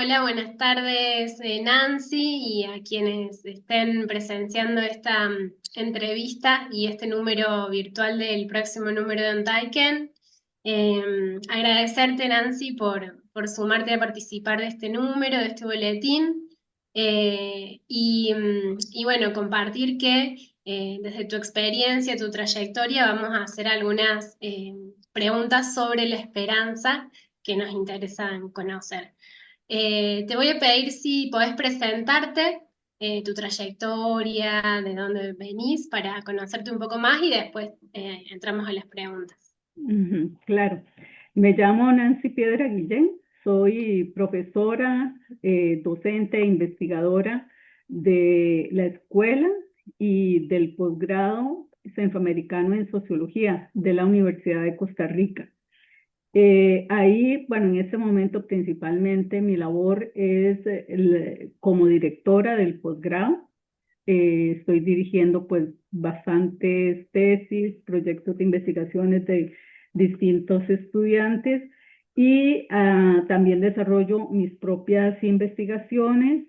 Hola, buenas tardes, Nancy, y a quienes estén presenciando esta entrevista y este número virtual del próximo número de Ontaiken. Agradecerte, Nancy, por sumarte a participar de este número, de este boletín, y bueno, compartir que desde tu experiencia, tu trayectoria, vamos a hacer algunas preguntas sobre la esperanza que nos interesan conocer. Te voy a pedir si podés presentarte, tu trayectoria, de dónde venís, para conocerte un poco más y después entramos a las preguntas. Claro, me llamo Nancy Piedra Guillén, soy profesora, docente e investigadora de la escuela y del posgrado centroamericano en sociología de la Universidad de Costa Rica. Ahí, bueno, en este momento principalmente mi labor es como directora del posgrado. Estoy dirigiendo pues bastantes tesis, proyectos de investigaciones de distintos estudiantes y también desarrollo mis propias investigaciones.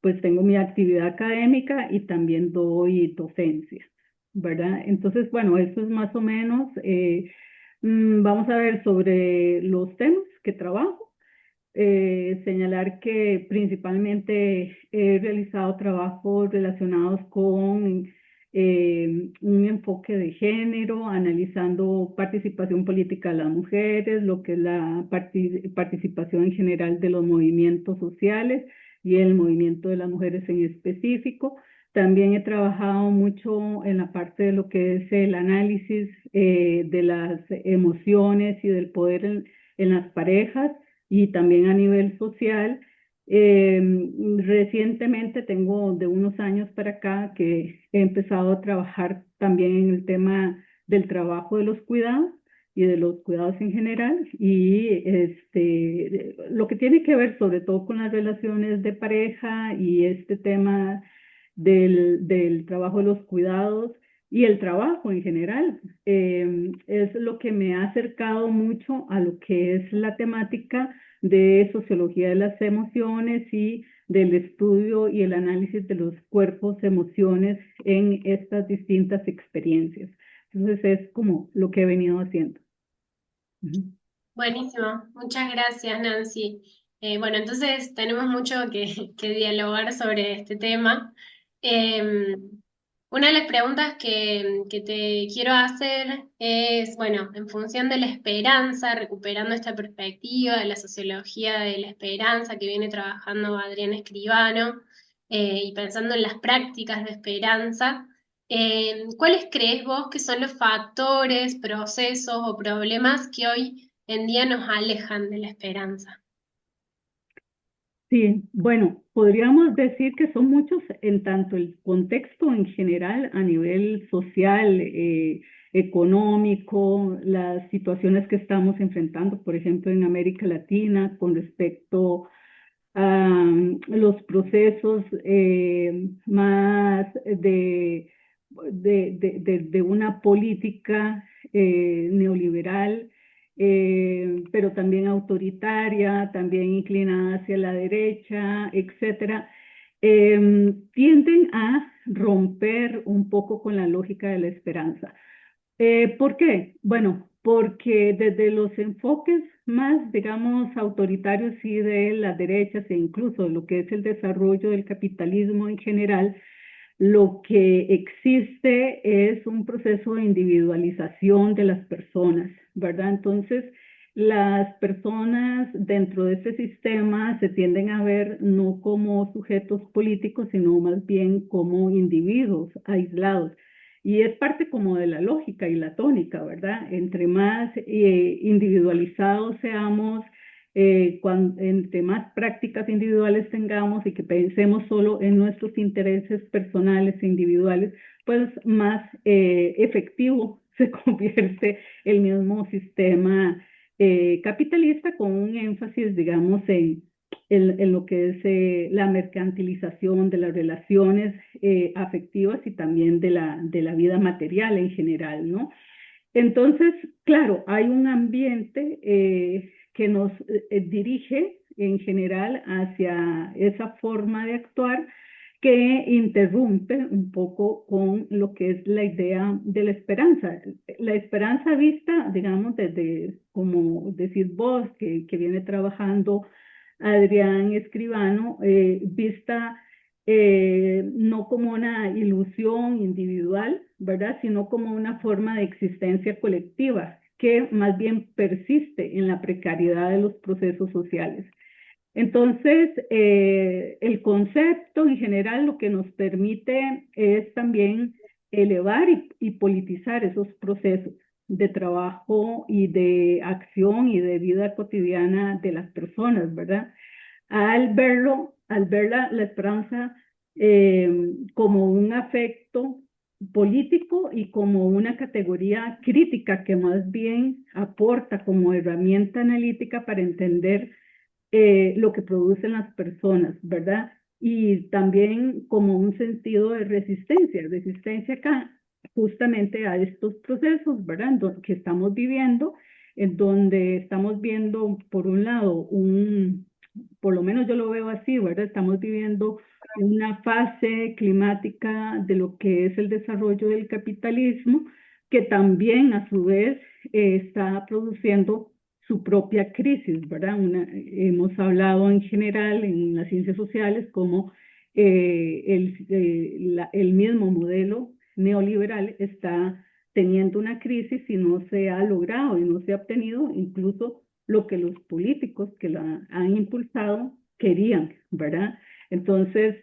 Pues tengo mi actividad académica y también doy docencia, ¿verdad? Entonces, bueno, eso es más o menos. Vamos a ver sobre los temas que trabajo. Señalar que principalmente he realizado trabajos relacionados con un enfoque de género, analizando participación política de las mujeres, lo que es la participación en general de los movimientos sociales y el movimiento de las mujeres en específico. También he trabajado mucho en la parte de lo que es el análisis de las emociones y del poder en las parejas y también a nivel social. Eh, Recientemente, tengo de unos años para acá que he empezado a trabajar también en el tema del trabajo de los cuidados y de los cuidados en general, y lo que tiene que ver sobre todo con las relaciones de pareja y este tema del trabajo de los cuidados y el trabajo en general. Es lo que me ha acercado mucho a lo que es la temática de sociología de las emociones y del estudio y el análisis de los cuerpos, emociones en estas distintas experiencias. Entonces es como lo que he venido haciendo. Ujú. Buenísimo, muchas gracias, Nancy. Bueno, entonces tenemos mucho que dialogar sobre este tema. Eh, una de las preguntas que te quiero hacer es, bueno, en función de la esperanza, recuperando esta perspectiva de la sociología de la esperanza que viene trabajando Adrián Escribano, y pensando en las prácticas de esperanza. ¿Cuáles crees vos que son los factores, procesos o problemas que hoy en día nos alejan de la esperanza? Sí, bueno, podríamos decir que son muchos en tanto el contexto en general a nivel social, económico, las situaciones que estamos enfrentando, por ejemplo, en América Latina con respecto a los procesos más de una política neoliberal, pero también autoritaria, también inclinada hacia la derecha, etcétera. Tienden a romper un poco con la lógica de la esperanza. ¿Por qué? Bueno, porque desde los enfoques más, digamos, autoritarios y de las derechas e incluso lo que es el desarrollo del capitalismo en general, lo que existe es un proceso de individualización de las personas, ¿verdad? Entonces, las personas dentro de ese sistema se tienden a ver no como sujetos políticos, sino más bien como individuos aislados. Y es parte como de la lógica y la tónica, ¿verdad? Entre más individualizados seamos, entre más prácticas individuales tengamos y que pensemos solo en nuestros intereses personales e individuales, pues más efectivo se convierte el mismo sistema capitalista, con un énfasis, digamos, en lo que es la mercantilización de las relaciones afectivas y también de la vida material en general, ¿no? Entonces, claro, hay un ambiente que nos dirige en general hacia esa forma de actuar que interrumpe un poco con lo que es la idea de la esperanza. La esperanza vista, digamos, desde, como decir vos, que viene trabajando Adrián Escribano, vista no como una ilusión individual, ¿verdad? Sino como una forma de existencia colectiva que más bien persiste en la precariedad de los procesos sociales. Entonces, el concepto en general lo que nos permite es también elevar y politizar esos procesos de trabajo y de acción y de vida cotidiana de las personas, ¿verdad? Al verlo, al ver la esperanza eh, como un afecto político y como una categoría crítica que más bien aporta como herramienta analítica para entender lo que producen las personas, ¿verdad? Y también como un sentido de resistencia acá justamente a estos procesos, ¿verdad? Que estamos viviendo, en donde estamos viendo, por un lado, por lo menos yo lo veo así, ¿verdad? Estamos viviendo una fase climática de lo que es el desarrollo del capitalismo, que también a su vez está produciendo su propia crisis, ¿verdad? Hemos hablado en general en las ciencias sociales como el mismo modelo neoliberal está teniendo una crisis y no se ha logrado y no se ha obtenido incluso lo que los políticos que la han impulsado querían, ¿verdad? Entonces,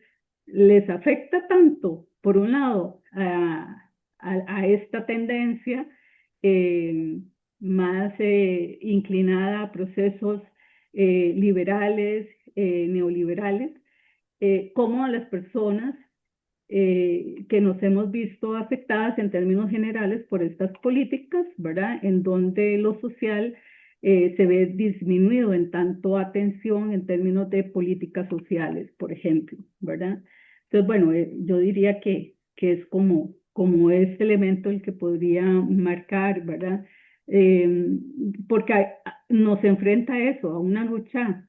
les afecta tanto, por un lado, a esta tendencia eh, más inclinada a procesos liberales, neoliberales, como a las personas que nos hemos visto afectadas en términos generales por estas políticas, ¿verdad? En donde lo social se ve disminuido en tanto atención en términos de políticas sociales, por ejemplo, ¿verdad? Entonces, bueno, yo diría que es como este elemento el que podría marcar, ¿verdad? Eh, porque nos enfrenta a eso, a una lucha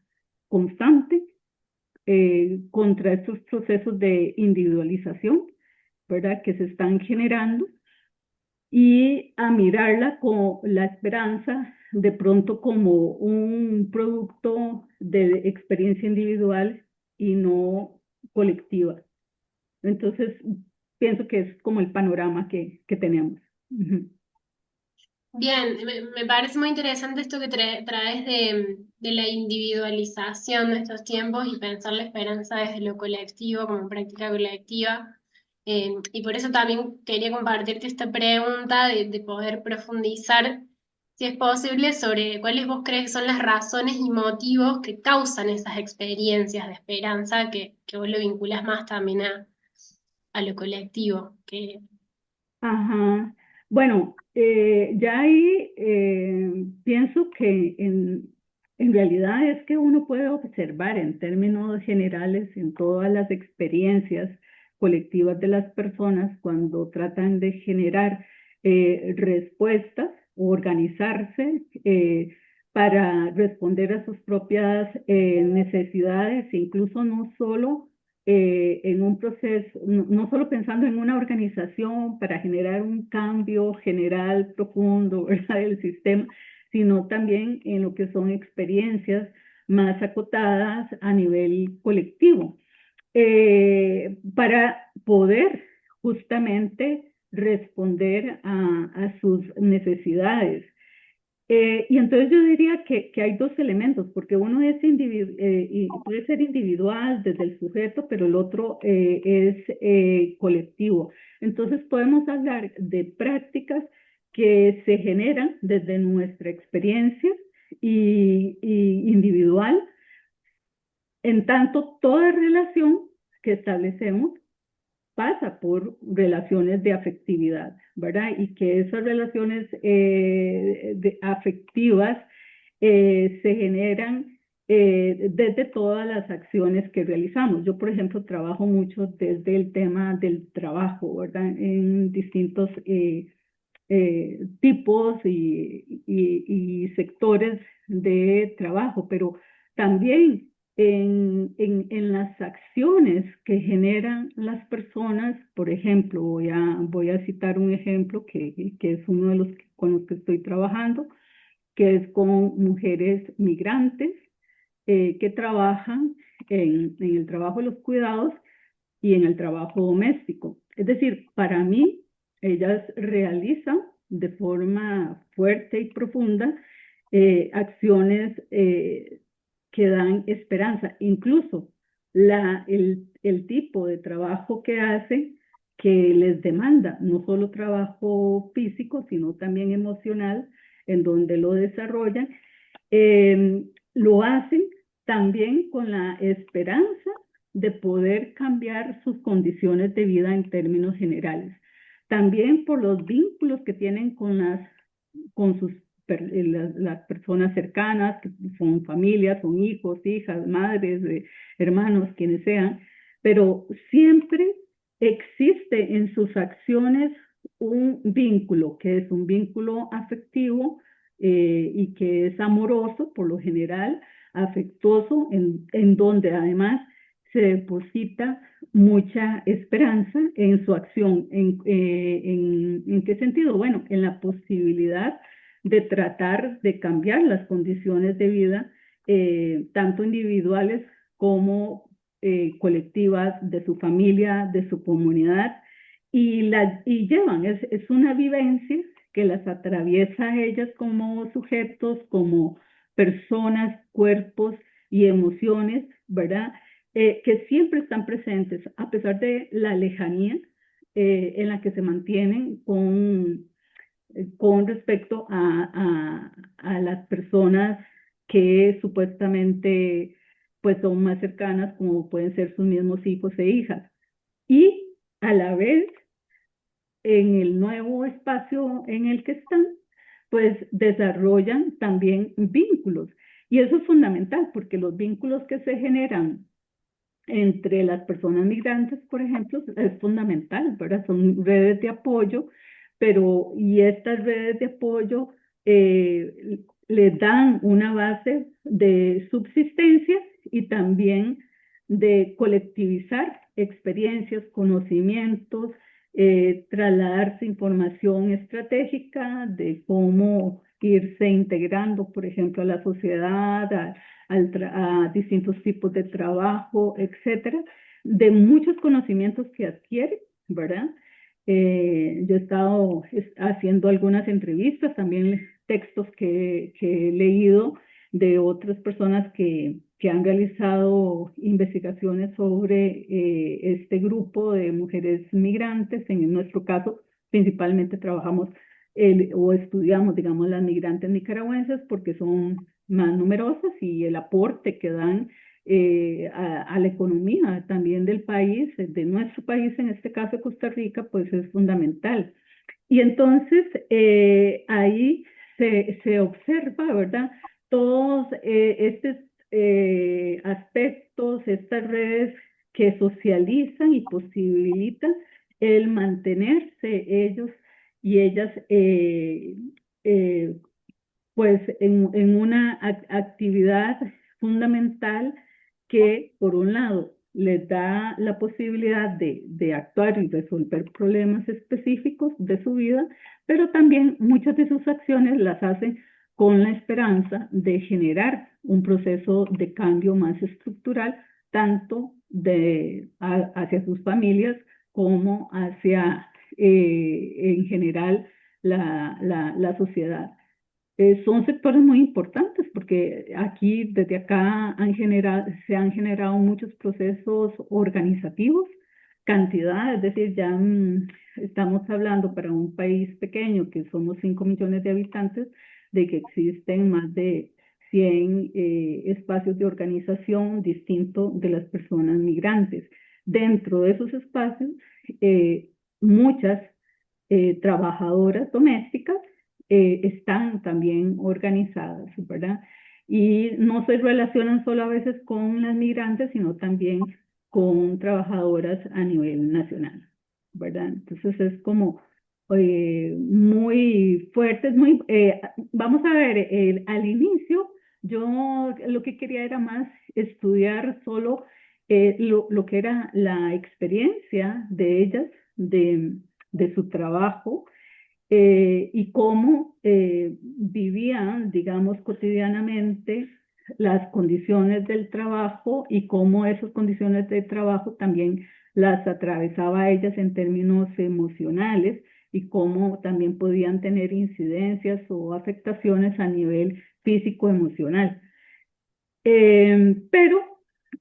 constante contra estos procesos de individualización, ¿verdad? Que se están generando y a mirarla con la esperanza de pronto como un producto de experiencia individual y no colectiva. Entonces, pienso que es como el panorama que tenemos. Ujú. Bien, me parece muy interesante esto que traes de la individualización de estos tiempos y pensar la esperanza desde lo colectivo como práctica colectiva. Y por eso también quería compartirte esta pregunta de poder profundizar, si es posible, sobre cuáles vos crees que son las razones y motivos que causan esas experiencias de esperanza que vos lo vinculás más también a lo colectivo. Ajá. Bueno, ya ahí pienso que en realidad es que uno puede observar en términos generales en todas las experiencias colectivas de las personas cuando tratan de generar respuestas o organizarse para responder a sus propias necesidades, incluso no solo en un proceso, no solo pensando en una organización para generar un cambio general profundo, ¿verdad?, del sistema, sino también en lo que son experiencias más acotadas a nivel colectivo, para poder justamente responder a sus necesidades. Y entonces yo diría que hay dos elementos, porque uno es y puede ser individual desde el sujeto, pero el otro es colectivo. Entonces podemos hablar de prácticas que se generan desde nuestra experiencia y individual, en tanto toda relación que establecemos pasa por relaciones de afectividad, ¿verdad? Y que esas relaciones afectivas se generan desde todas las acciones que realizamos. Yo, por ejemplo, trabajo mucho desde el tema del trabajo, ¿verdad? En distintos tipos y sectores de trabajo, pero también en las acciones que generan las personas. Por ejemplo, voy a citar un ejemplo que es uno de los con los que estoy trabajando, que es con mujeres migrantes que trabajan en el trabajo de los cuidados y en el trabajo doméstico. Es decir, para mí, ellas realizan de forma fuerte y profunda acciones que dan esperanza. Incluso el tipo de trabajo que hacen, que les demanda no solo trabajo físico, sino también emocional, en donde lo desarrollan, lo hacen también con la esperanza de poder cambiar sus condiciones de vida en términos generales. También por los vínculos que tienen con las personas cercanas, que son familias, son hijos, hijas, madres, hermanos, quienes sean, pero siempre existe en sus acciones un vínculo, que es un vínculo afectivo y que es amoroso por lo general, afectuoso, en donde además se deposita mucha esperanza en su acción. ¿En qué sentido? Bueno, en la posibilidad de tratar de cambiar las condiciones de vida, tanto individuales como colectivas, de su familia, de su comunidad, y llevan, es una vivencia que las atraviesa a ellas como sujetos, como personas, cuerpos y emociones, ¿verdad? Que siempre están presentes, a pesar de la lejanía en la que se mantienen con respecto a las personas que supuestamente pues son más cercanas, como pueden ser sus mismos hijos e hijas. Y a la vez, en el nuevo espacio en el que están, pues desarrollan también vínculos. Y eso es fundamental, porque los vínculos que se generan entre las personas migrantes, por ejemplo, es fundamental, ¿verdad? Son redes de apoyo, y estas redes de apoyo les dan una base de subsistencia y también de colectivizar experiencias, conocimientos, trasladarse información estratégica de cómo irse integrando, por ejemplo, a la sociedad, a distintos tipos de trabajo, etcétera, de muchos conocimientos que adquiere, ¿verdad? Yo he estado haciendo algunas entrevistas, también textos que he leído de otras personas que han realizado investigaciones sobre este grupo de mujeres migrantes. En nuestro caso, principalmente trabajamos o estudiamos, digamos, las migrantes nicaragüenses porque son más numerosas y el aporte que dan a la economía también del país, de nuestro país, en este caso Costa Rica, pues es fundamental. Y entonces ahí se observa, ¿verdad? Todos estos aspectos, estas redes que socializan y posibilitan el mantenerse ellos y ellas eh, pues en una actividad fundamental que, por un lado, les da la posibilidad de actuar y resolver problemas específicos de su vida, pero también muchas de sus acciones las hacen con la esperanza de generar un proceso de cambio más estructural, tanto hacia sus familias como hacia, en general, la sociedad. Son sectores muy importantes porque aquí, desde acá, se han generado muchos procesos organizativos, cantidad, es decir, ya estamos hablando para un país pequeño, que somos 5 millones de habitantes, de que existen más de 100 espacios de organización distintos de las personas migrantes. Dentro de esos espacios, eh, muchas trabajadoras domésticas están también organizadas, ¿verdad? Y no se relacionan solo a veces con las migrantes, sino también con trabajadoras a nivel nacional, ¿verdad? Entonces es como muy fuerte, vamos a ver, al inicio Yo lo que quería era más estudiar solo lo que era la experiencia de ellas, de su trabajo y cómo vivían, digamos, cotidianamente las condiciones del trabajo y cómo esas condiciones de trabajo también las atravesaba a ellas en términos emocionales y cómo también podían tener incidencias o afectaciones a nivel físico-emocional. Pero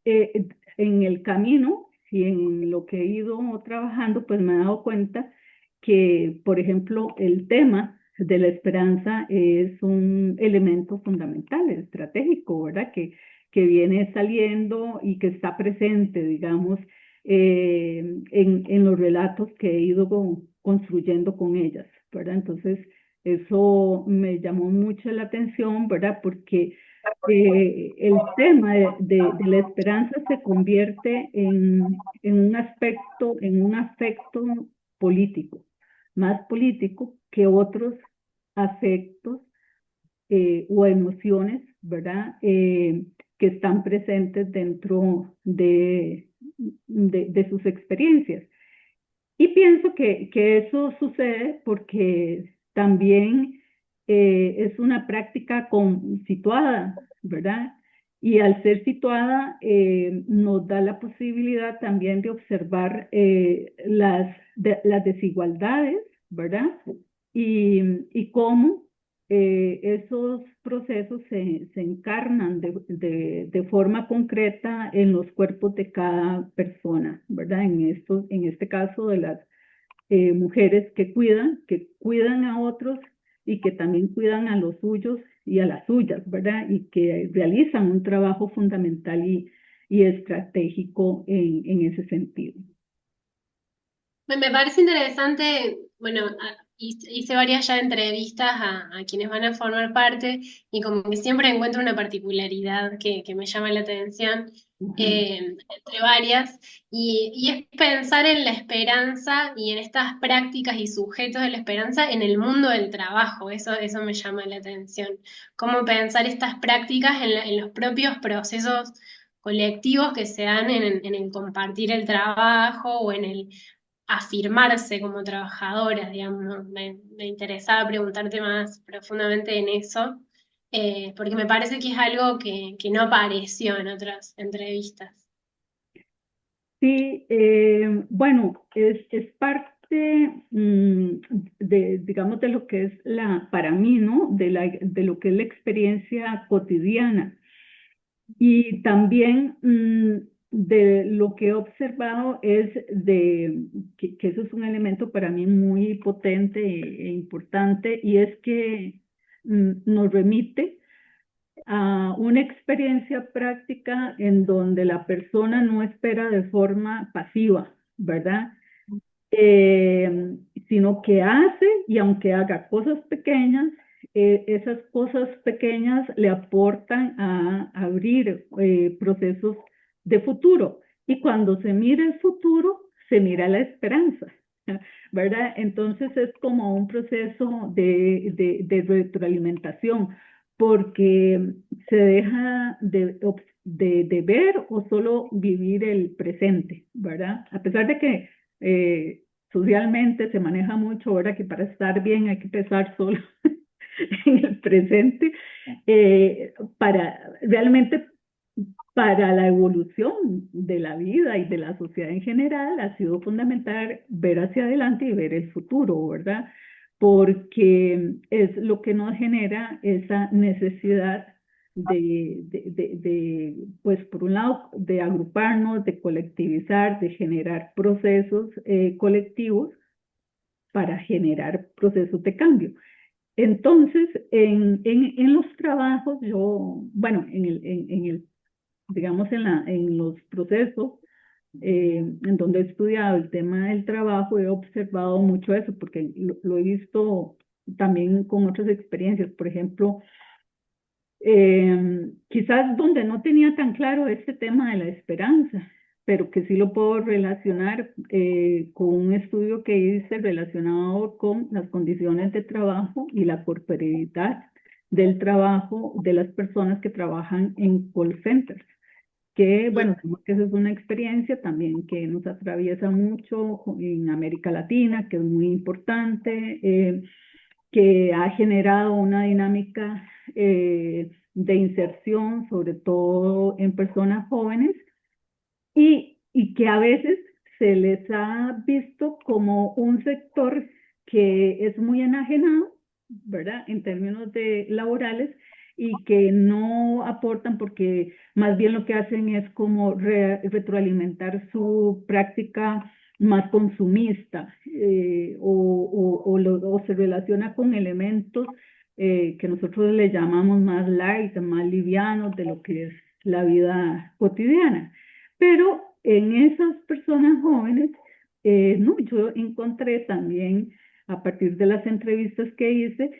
en el camino y en lo que he ido trabajando, pues me he dado cuenta que, por ejemplo, el tema de la esperanza es un elemento fundamental, estratégico, ¿verdad? Que viene saliendo y que está presente, digamos, en los relatos que he ido construyendo con ellas, ¿verdad? Entonces, eso me llamó mucho la atención, ¿verdad? Porque el tema de la esperanza se convierte en en un aspecto político, más político que otros afectos o emociones, ¿verdad? Que están presentes dentro de sus experiencias. Y pienso que eso sucede porque también es una práctica situada, ¿verdad? Y al ser situada nos da la posibilidad también de observar las desigualdades, ¿verdad? Y cómo esos procesos se encarnan de forma concreta en los cuerpos de cada persona, ¿verdad? En este caso de las mujeres que cuidan a otros y que también cuidan a los suyos y a las suyas, ¿verdad? Y que realizan un trabajo fundamental y estratégico en ese sentido. Me parece interesante, bueno, hice varias ya entrevistas a quienes van a formar parte y como que siempre encuentro una particularidad que me llama la atención Ujú. entre varias y es pensar en la esperanza y en estas prácticas y sujetos de la esperanza en el mundo del trabajo, eso me llama la atención. Cómo pensar estas prácticas en los propios procesos colectivos que se dan en el compartir el trabajo o en el afirmarse como trabajadoras, digamos. Me interesaba preguntarte más profundamente en eso, porque me parece que es algo que no apareció en otras entrevistas. Sí, bueno, es parte digamos, de lo que es para mí, ¿no? De lo que es la experiencia cotidiana. Y también de lo que he observado es que eso es un elemento para mí muy potente e importante, y es que nos remite a una experiencia práctica en donde la persona no espera de forma pasiva, ¿verdad? Eh, Sino que hace, y aunque haga cosas pequeñas, esas cosas pequeñas le aportan a abrir procesos de futuro. Y cuando se mira el futuro, se mira la esperanza, ¿verdad? Entonces es como un proceso de retroalimentación, porque se deja de ver o solo vivir el presente, ¿verdad? A pesar de que socialmente se maneja mucho ahora que para estar bien hay que pensar solo en el presente, para realmente para la evolución de la vida y de la sociedad en general ha sido fundamental ver hacia adelante y ver el futuro, ¿verdad? Porque es lo que nos genera esa necesidad pues por un lado, de agruparnos, de colectivizar, de generar procesos colectivos para generar procesos de cambio. Entonces, en los trabajos, yo, bueno, digamos, en los procesos en donde he estudiado el tema del trabajo, he observado mucho eso, porque lo he visto también con otras experiencias. Por ejemplo, quizás donde no tenía tan claro este tema de la esperanza, pero que sí lo puedo relacionar con un estudio que hice relacionado con las condiciones de trabajo y la corporalidad del trabajo de las personas que trabajan en call centers, que Mm. bueno, sabemos que esa es una experiencia también que nos atraviesa mucho en América Latina, que es muy importante, que ha generado una dinámica de inserción, sobre todo en personas jóvenes, y que a veces se les ha visto como un sector que es muy enajenado, ¿verdad? En términos de laborales y que no aportan porque más bien lo que hacen es como retroalimentar su práctica más consumista o se relaciona con elementos que nosotros le llamamos más light, más livianos de lo que es la vida cotidiana. Pero en esas personas jóvenes, no, yo encontré también, a partir de las entrevistas que hice,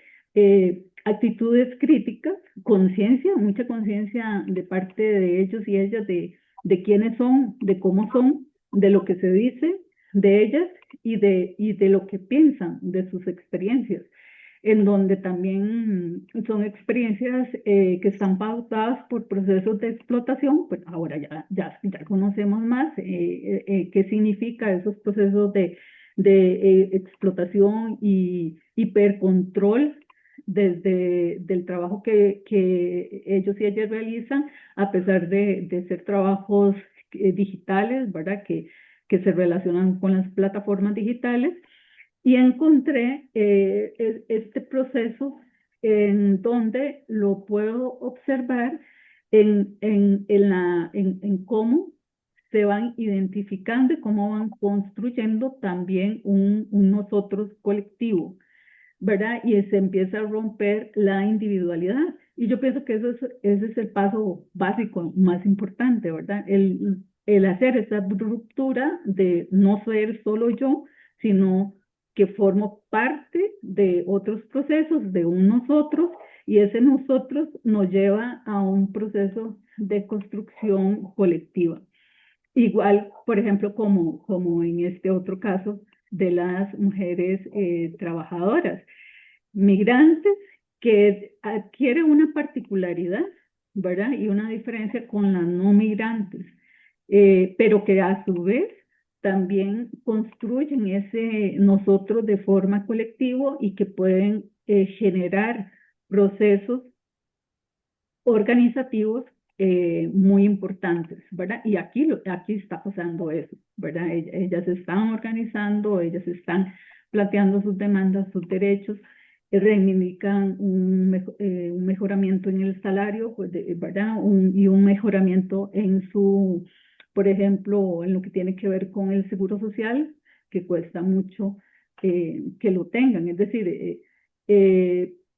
actitudes críticas, conciencia, mucha conciencia de parte de ellos y ellas de quiénes son, de cómo son, de lo que se dice de ellas y de lo que piensan de sus experiencias en donde también son experiencias que están pautadas por procesos de explotación, pues ahora ya conocemos más qué significa esos procesos de explotación y hipercontrol desde del trabajo que ellos y ellas realizan, a pesar de ser trabajos digitales, ¿verdad? Que se relacionan con las plataformas digitales y encontré este proceso en donde lo puedo observar en cómo se van identificando y cómo van construyendo también un nosotros colectivo, ¿verdad? Y se empieza a romper la individualidad. Y yo pienso que ese es el paso básico más importante, ¿verdad? El hacer esa ruptura de no ser solo yo, sino que formo parte de otros procesos, de un nosotros, y ese nosotros nos lleva a un proceso de construcción colectiva. Igual, por ejemplo, como en este otro caso de las mujeres trabajadoras migrantes que adquieren una particularidad, ¿verdad? Y una diferencia con las no migrantes, pero que a su vez también construyen ese nosotros de forma colectiva y que pueden generar procesos organizativos muy importantes, ¿verdad? Y aquí está pasando eso, ¿verdad? Ellas están organizando, ellas están planteando sus demandas, sus derechos, reivindican un mejoramiento en el salario, pues, ¿verdad? Y un mejoramiento en su, por ejemplo, en lo que tiene que ver con el seguro social, que cuesta mucho que lo tengan, es decir,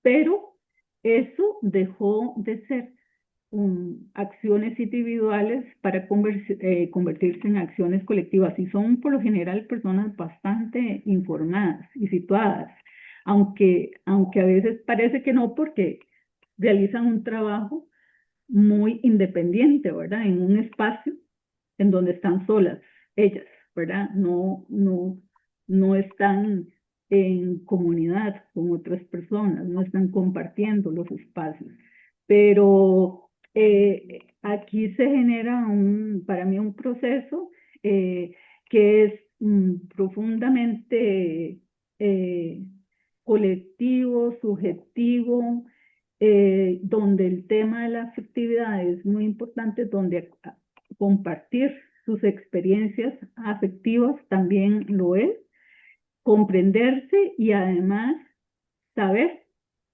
pero eso dejó de ser acciones individuales para convertirse en acciones colectivas y son por lo general personas bastante informadas y situadas, aunque a veces parece que no porque realizan un trabajo muy independiente, ¿verdad? En un espacio en donde están solas ellas, ¿verdad? No están en comunidad con otras personas, no están compartiendo los espacios. Pero aquí se genera para mí un proceso que es profundamente eh, colectivo, subjetivo, donde el tema de la afectividad es muy importante, donde compartir sus experiencias afectivas también lo es, comprenderse y además saber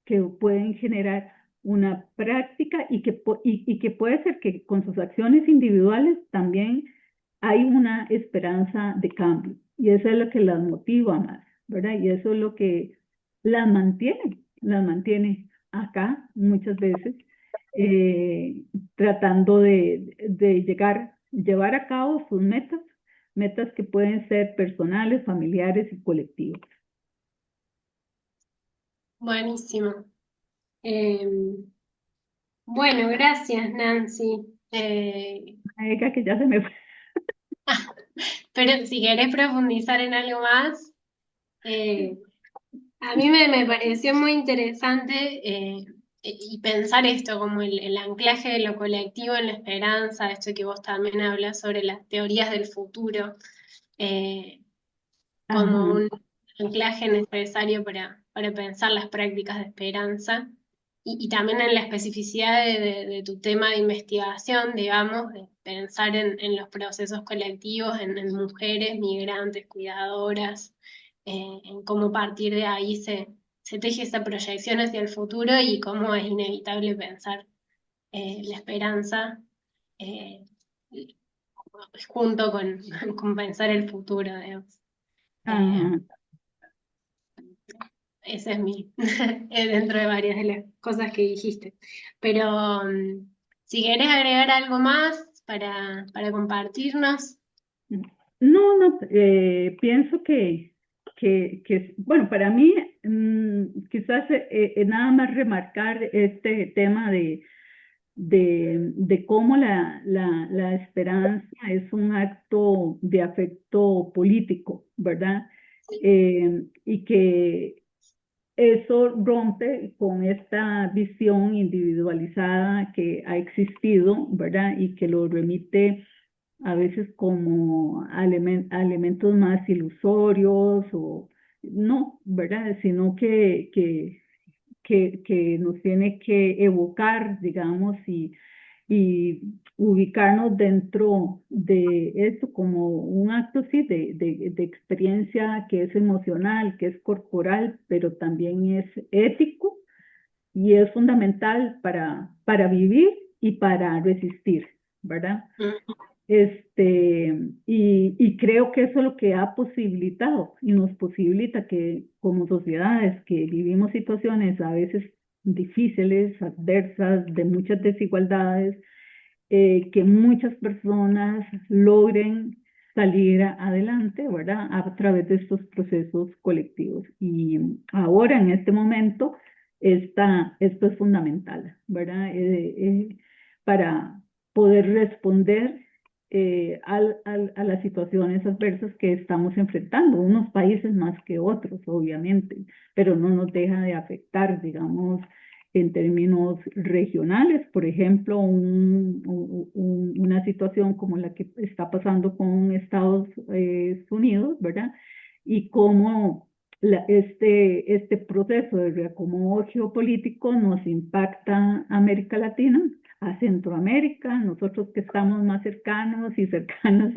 que pueden generar una práctica y que puede ser que con sus acciones individuales también hay una esperanza de cambio. Y eso es lo que las motiva más, ¿verdad? Y eso es lo que las mantiene acá muchas veces, tratando de llevar a cabo sus metas, metas que pueden ser personales, familiares y colectivas. Buenísimo. Em, bueno, gracias, Nancy. Que ya se me fue. Pero si querés profundizar en algo más, eh, a mí me pareció muy interesante y pensar esto como el anclaje de lo colectivo en la esperanza, esto que vos también hablas sobre las teorías del futuro, eh, como Ajá, un anclaje necesario para pensar las prácticas de esperanza. Y también en la especificidad de tu tema de investigación, digamos, de pensar en los procesos colectivos, en mujeres, migrantes, cuidadoras, en cómo partir de ahí se teje esa proyección hacia el futuro y cómo es inevitable pensar la esperanza eh, junto con pensar el futuro, digamos. Eh, ajá. Ese es dentro de varias de las cosas que dijiste. Pero si querés agregar algo más para compartirnos. No, no, pienso bueno, para mí, quizás nada más remarcar este tema de cómo la esperanza es un acto de afecto político, ¿verdad? Y que eso rompe con esta visión individualizada que ha existido, ¿verdad? Y que lo remite a veces como a elementos más ilusorios o no, ¿verdad? Sino que nos tiene que evocar, digamos, y ubicarnos dentro de esto como un acto, sí, de experiencia que es emocional, que es corporal, pero también es ético y es fundamental para vivir y para resistir, ¿verdad? Mm, Y creo que eso es lo que ha posibilitado y nos posibilita que como sociedades que vivimos situaciones a veces difíciles, adversas, de muchas desigualdades, que muchas personas logren salir adelante, ¿verdad? A través de estos procesos colectivos. Y ahora, en este momento, esto es fundamental, ¿verdad? Para poder responder a las situaciones adversas que estamos enfrentando, unos países más que otros, obviamente, pero no nos deja de afectar, digamos, en términos regionales, por ejemplo, una situación como la que está pasando con Estados Unidos, ¿verdad? Y cómo este proceso de reacomodo geopolítico nos impacta a América Latina, a Centroamérica, nosotros que estamos más cercanos y cercanos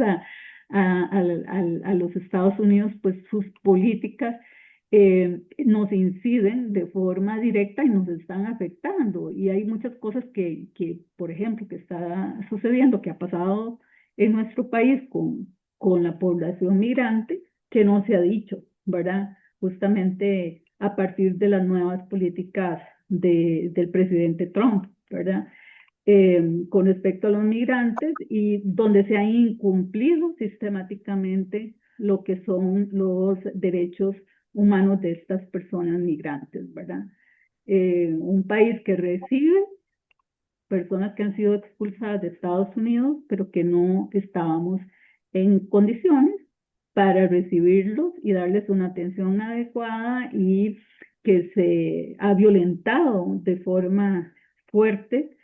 a los Estados Unidos, pues sus políticas nos inciden de forma directa y nos están afectando. Y hay muchas cosas por ejemplo, que está sucediendo, que ha pasado en nuestro país con la población migrante, que no se ha dicho, ¿verdad? Justamente a partir de las nuevas políticas del presidente Trump, ¿verdad? Con respecto a los migrantes y donde se han incumplido sistemáticamente lo que son los derechos humanos de estas personas migrantes, ¿verdad? Un país que recibe personas que han sido expulsadas de Estados Unidos, pero que no estábamos en condiciones para recibirlos y darles una atención adecuada y que se ha violentado de forma fuerte,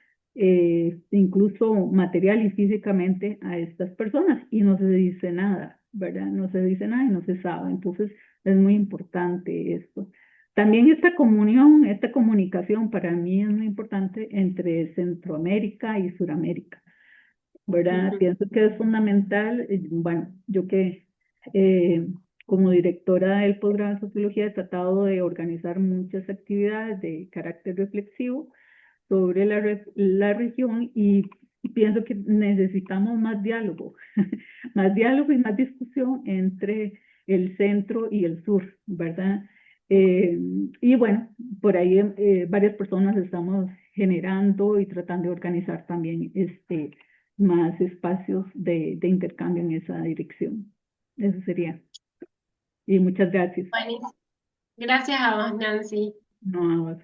incluso material y físicamente a estas personas y no se dice nada, ¿verdad? No se dice nada y no se sabe. Entonces es muy importante esto. También esta comunión, esta comunicación para mí es muy importante entre Centroamérica y Suramérica, ¿verdad? ujú. Pienso que es fundamental, bueno, yo que eh, como directora del posgrado en sociología he tratado de organizar muchas actividades de carácter reflexivo sobre la región y pienso que necesitamos más diálogo, más diálogo y más discusión entre el centro y el sur, ¿verdad? Eh, y bueno, por ahí varias personas estamos generando y tratando de organizar también más espacios de intercambio en esa dirección. Eso sería. Y muchas gracias. Buenísimo. Gracias a vos, Nancy. No,